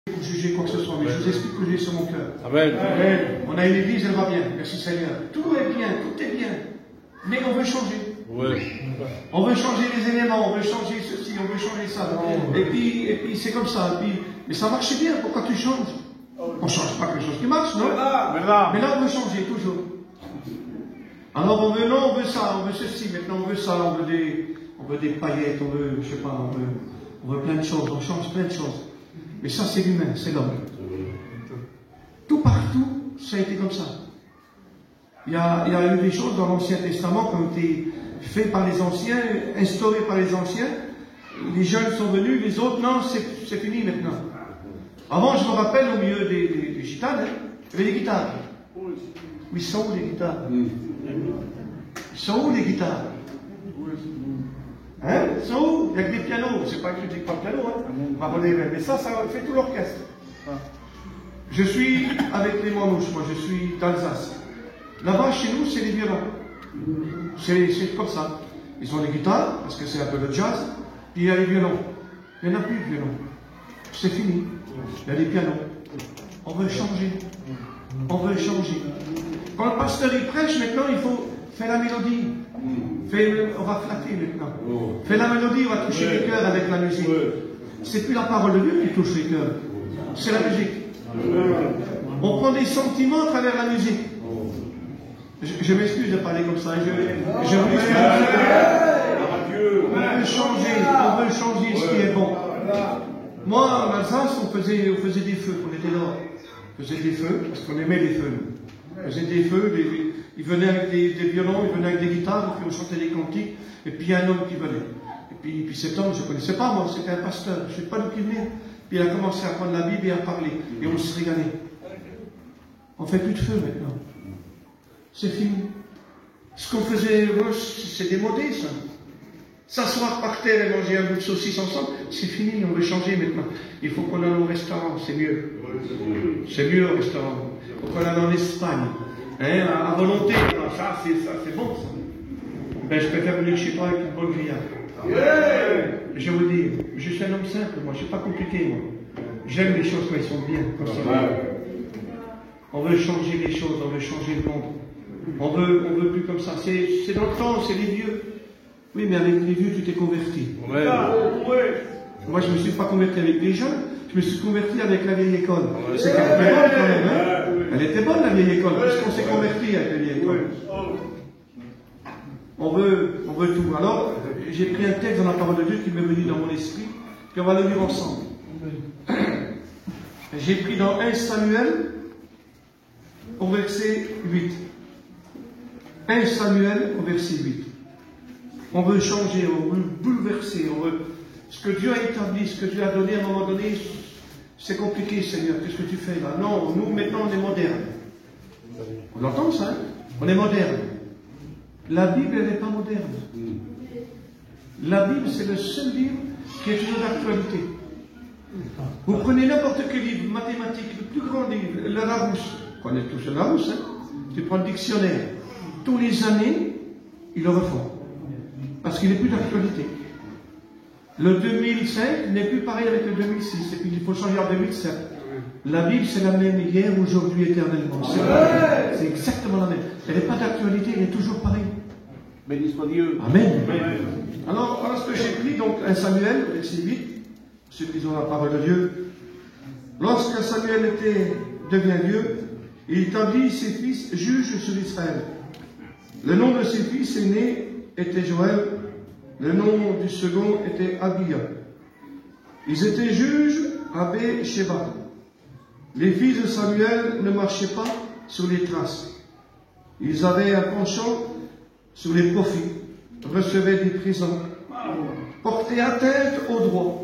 pour juger quoi que ce soit, mais je vous explique ce que j'ai sur mon cœur. Amen. Amen. On a une église, elle va bien. Merci Seigneur. Tout est bien, tout est bien. Mais on veut changer. Ouais. On veut changer les éléments, on veut changer ceci, on veut changer ça. Et puis c'est comme ça. Mais ça marche bien, pourquoi tu changes? On ne change pas quelque chose qui marche, non? Mais là, on veut changer, toujours. Alors on veut ça, on veut ceci, maintenant on veut ça, on veut des paillettes, on veut, je sais pas, on veut plein de choses, on change plein de choses. Mais ça, c'est l'humain, c'est l'homme. Tout partout, ça a été comme ça. Il y a eu des choses dans l'Ancien Testament qui ont été faites par les anciens, instaurées par les anciens. Les jeunes sont venus, les autres, non, c'est fini maintenant. Avant, je me rappelle, au milieu des gitanes, hein, il y avait des guitares. Mais ils sont où les guitares? Ils sont où les guitares? Hein? Ils sont où? Il n'y a que des pianos. C'est pas que je dis pas le piano, hein. Mais ça fait tout l'orchestre. Je suis avec les Manouches, moi, je suis d'Alsace. Là-bas, chez nous, c'est les violons. C'est comme ça. Ils ont les guitares, parce que c'est un peu le jazz, puis il y a les violons. Il n'y en a plus de violons. C'est fini. Il y a des pianos. On veut changer. On veut changer. Quand le pasteur il prêche, maintenant, il faut faire la mélodie. On va flatter maintenant. Fais la mélodie, on va toucher les cœurs avec la musique. C'est plus la parole de Dieu qui touche les cœurs. C'est la musique. On prend des sentiments à travers la musique. Je m'excuse de parler comme ça. Je m'excuse. On veut changer ce qui est bon. Moi, en Alsace, on faisait des feux. On était là. On faisait des feux, parce qu'on aimait les feux. On faisait des feux. Ils venaient avec des violons, ils venaient avec des guitares, puis on chantait des cantiques. Et puis il y a un homme qui venait. Et puis cet homme, je ne connaissais pas, moi, c'était un pasteur. Je ne sais pas d'où il venait. Puis il a commencé à prendre la Bible et à parler. Et on se régalait. On ne fait plus de feu maintenant. C'est fini. Ce qu'on faisait, c'est démodé, ça. S'asseoir par terre et manger un bout de saucisse ensemble, c'est fini, on veut changer maintenant. Il faut qu'on aille au restaurant, c'est mieux. C'est mieux au restaurant. Il faut qu'on aille en Espagne. Hein, à volonté, ça c'est bon, ça. Ben, je préfère venir chez toi avec une bonne grillade. Je vais vous dire, je suis un homme simple, moi, je ne suis pas compliqué, moi. J'aime les choses quand elles sont bien, comme ça. On veut changer les choses, on veut changer le monde. On veut plus comme ça. C'est dans le temps, c'est les vieux. Oui, mais avec les vieux, tu t'es converti. Ouais. Moi, je ne me suis pas converti avec les jeunes, je me suis converti avec la vieille école. C'est quand même bonne, quand même, hein? Elle était bonne, la vieille école, puisqu'on s'est converti avec la vieille école. On veut tout. Alors, j'ai pris un texte dans la parole de Dieu qui m'est venu dans mon esprit, puis on va le lire ensemble. J'ai pris dans 1 Samuel, au verset 8. 1 Samuel, au verset 8. On veut changer, on veut bouleverser, on veut... Ce que Dieu a établi, ce que Dieu a donné à un moment donné, c'est compliqué, Seigneur, qu'est-ce que tu fais là? Non, nous maintenant on est modernes. On entend ça, hein? On est moderne. La Bible, elle n'est pas moderne. La Bible, c'est le seul livre qui est toujours d'actualité. Vous prenez n'importe quel livre, mathématique, le plus grand livre, le Larousse. On connaît tous le Larousse, hein? Tu prends le dictionnaire. Tous les années, ils le refont. Parce qu'il n'est plus d'actualité. Le 2005 n'est plus pareil avec le 2006. Et puis il faut changer en 2007. La Bible, c'est la même hier, aujourd'hui, éternellement. C'est exactement la même. Elle n'est pas d'actualité, elle est toujours pareille. Béni soit Dieu. Amen. Alors, voilà ce que j'ai pris, donc, 1 Samuel, verset 8. Ceux qui ont la parole de Dieu. Lorsque Samuel devient vieux, il établit ses fils juges sur Israël. Le nom de ses fils aînés était Joël. Le nom du second était Abia. Ils étaient juges à Béer-Sheba. Les fils de Samuel ne marchaient pas sur les traces. Ils avaient un penchant sur les profits, recevaient des présents, portaient atteinte au droit.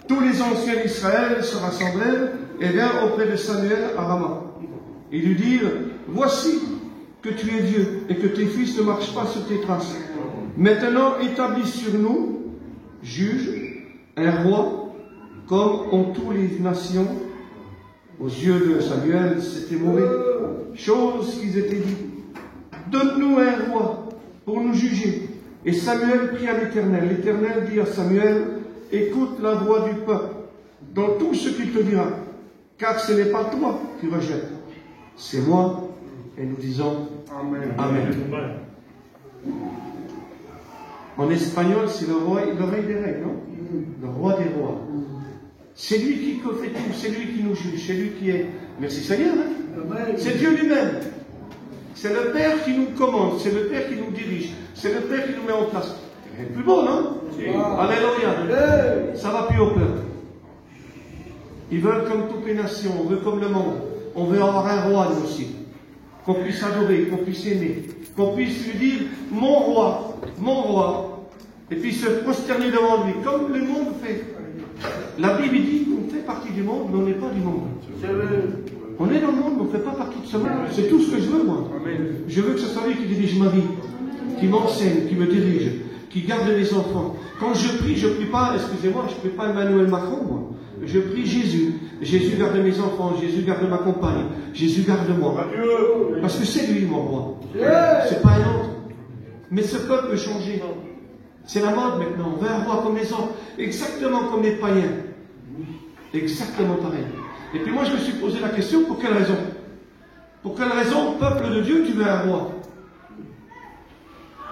Tous les anciens d'Israël se rassemblèrent et vinrent auprès de Samuel à Rama. Ils lui dirent, voici que tu es vieux et que tes fils ne marchent pas sur tes traces. Maintenant, établis sur nous, juge, un roi, comme ont toutes les nations. Aux yeux de Samuel, c'était mauvais. Chose qu'ils étaient dit. Donne-nous un roi pour nous juger. Et Samuel pria l'Éternel. L'Éternel dit à Samuel, écoute la voix du peuple. dans tout ce qu'il te dira, car ce n'est pas toi qui rejettes, c'est moi. Et nous disons Amen. Amen. En espagnol, c'est l'oreille des reines, non? Le roi des rois. C'est lui qui fait tout, c'est lui qui nous juge, c'est lui qui est. Merci Seigneur, hein? C'est Dieu lui-même. C'est le Père qui nous commande, c'est le Père qui nous dirige, c'est le Père qui nous met en place. C'est plus beau, non? Alléluia. Ça va plus au peuple. Ils veulent comme toutes les nations, on veut comme le monde. On veut avoir un roi, nous aussi. Qu'on puisse adorer, qu'on puisse aimer, qu'on puisse lui dire mon roi, et puis se prosterner devant lui, comme le monde fait. La Bible dit qu'on fait partie du monde, mais on n'est pas du monde. On est dans le monde, mais on ne fait pas partie de ce monde. C'est tout ce que je veux, moi. Je veux que ce soit lui qui dirige ma vie, qui m'enseigne, qui me dirige, qui garde les enfants. Quand je prie pas, excusez-moi, je ne prie pas Emmanuel Macron, moi. Je prie Jésus. Jésus garde mes enfants, Jésus garde ma compagne, Jésus garde moi. Parce que c'est lui mon roi. C'est pas un autre. Mais ce peuple peut changer. C'est la mode maintenant. On veut un roi comme les autres, exactement comme les païens. Exactement pareil. Et puis moi je me suis posé la question, pour quelle raison? Pour quelle raison, peuple de Dieu, tu veux un roi?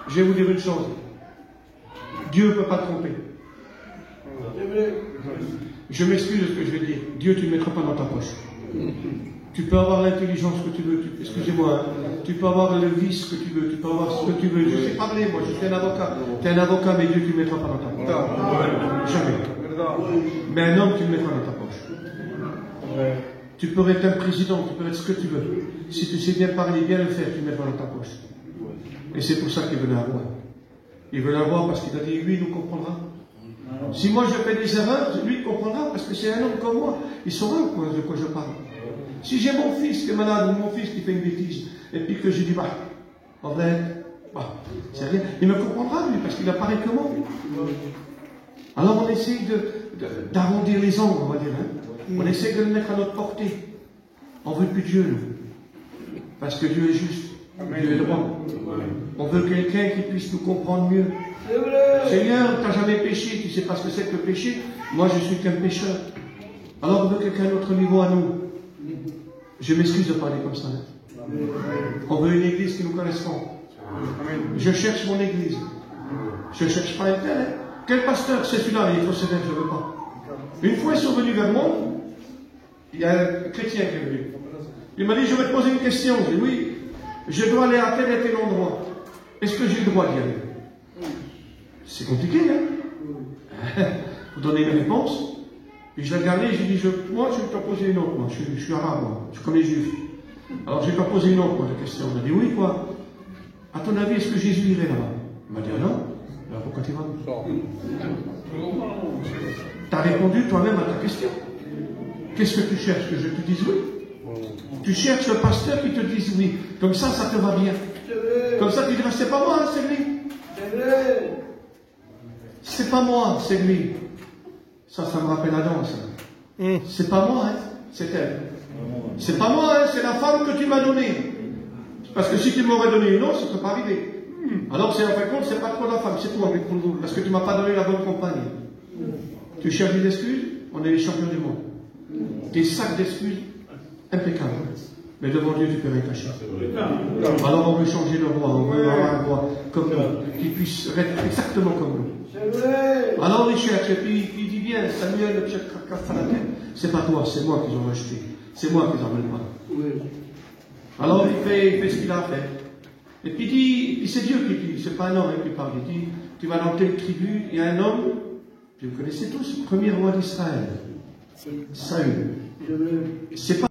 Je vais vous dire une chose. Dieu ne peut pas tromper. Je m'excuse de ce que je vais dire. Dieu, tu ne le mettras pas dans ta poche. Tu peux avoir l'intelligence que tu veux. Excusez-moi. Tu peux avoir le vice que tu veux. Tu peux avoir ce que tu veux. Je sais parler, moi. Je suis un avocat. Tu es un avocat, mais Dieu, tu ne le mettras pas dans ta poche. Jamais. Mais un homme, tu le mettras dans ta poche. Tu peux être un président. Tu peux être ce que tu veux. Si tu sais bien parler, bien le faire, tu le mettras dans ta poche. Et c'est pour ça qu'il veut l'avoir. Il veut l'avoir parce qu'il a dit, lui, il nous comprendra. Si moi je fais des erreurs, lui comprendra parce que c'est un homme comme moi. Il saura de quoi je parle. Si j'ai mon fils qui est malade ou mon fils qui fait une bêtise, et puis que je dis, c'est rien, il me comprendra lui parce qu'il a pareil que moi. Alors on essaye d'arrondir les angles, on va dire. Hein. On essaye de le mettre à notre portée. On veut plus Dieu, nous. Parce que Dieu est juste. Dieu est droit. On veut quelqu'un qui puisse nous comprendre mieux. Seigneur, tu n'as jamais péché, tu ne sais pas ce que c'est que le péché. Moi, je suis qu'un pécheur. Alors, on veut quelqu'un d'autre niveau à nous. Je m'excuse de parler comme ça. On veut une église qui nous correspond. Je cherche mon église. Je ne cherche pas un tel. Hein. Quel pasteur, c'est celui-là, il faut se dire, je ne veux pas. Une fois, ils sont venus vers moi. Il y a un chrétien qui est venu. Il m'a dit, je vais te poser une question. J'ai dit, oui, je dois aller à tel et tel endroit. Est-ce que j'ai le droit d'y aller? C'est compliqué, hein? Vous donnez une réponse. Puis je l'ai regardé et j'ai dit, moi, je vais t'en poser une autre. Moi. Je suis arabe, moi. Je suis comme les juifs. Alors, je vais t'en poser une autre, moi, de question. Il m'a dit, oui, quoi? À ton avis, est-ce que Jésus irait là-bas? Il m'a dit, ah non. Alors, pourquoi tu vas? Tu as répondu toi-même à ta question. Qu'est-ce que tu cherches? Que je te dise oui? Tu cherches le pasteur qui te dise oui. Comme ça te va bien. Comme ça, tu diras, c'est pas moi, c'est lui. C'est pas moi, c'est lui. Ça me rappelle la danse. C'est pas moi, hein, c'est elle. C'est pas moi, hein, c'est la femme que tu m'as donnée. Parce que si tu m'aurais donné une autre, ça ne serait pas arrivé. Alors, c'est en fin de compte, c'est pas trop la femme, c'est toi, parce que tu m'as pas donné la bonne compagnie. Tu cherches des excuses, on est les champions du monde. Des sacs d'excuses impeccables. Mais devant Dieu, tu peux rien cacher. Alors, on veut changer de roi, on veut avoir un roi comme nous, qui puisse être exactement comme nous. Alors, il cherche, et puis il dit bien, Samuel, le chef c'est pas toi, c'est moi qu'ils ont rejeté. C'est moi qu'ils n'en veulent pas. Alors, il fait ce qu'il a fait. Et puis il dit, c'est Dieu qui dit, c'est pas un homme qui parle. Il dit, tu vas dans telle tribu, il y a un homme, vous le connaissez tous, le premier roi d'Israël, Saül. C'est pas